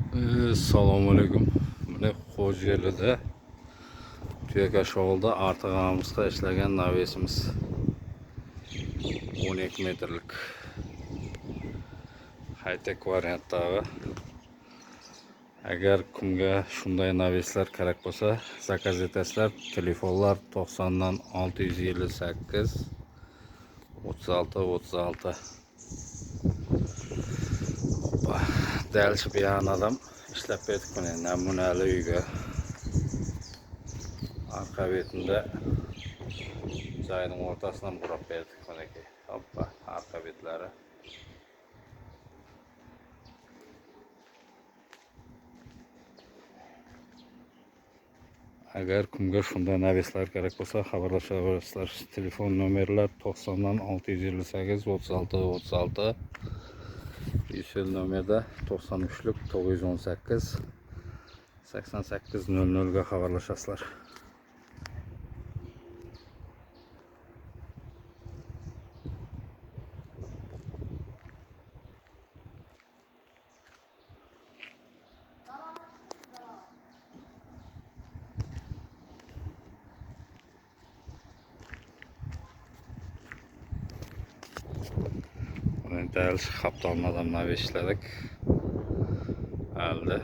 Assalomu alaykum. Mana Xo'jaylida Tuyaka shovolda artig'imizga ishlagan navesimiz 12 metrlik high-tech variantdagi. Agar kimga shunday naveslar kerak bo'lsa, zakaz etasizlar. Telefonlar 90 dan 658 36 36. Dəlş bir adam işlep etdik bunu. Namunəli uyga. Arka betinde çayının ortasından burap verdik bunu ki. Hoppa, arka betleri. Agar kimga shunday naveslar kerak bo'lsa, xabarlashaverasizlar. Telefon nomerlar 90 dan 658 36 36. Yusel nomerde 93'lük 918 88 00'ga xabarlashasizlar. Dəlş xaptalın adamlar işlədik. Əldə.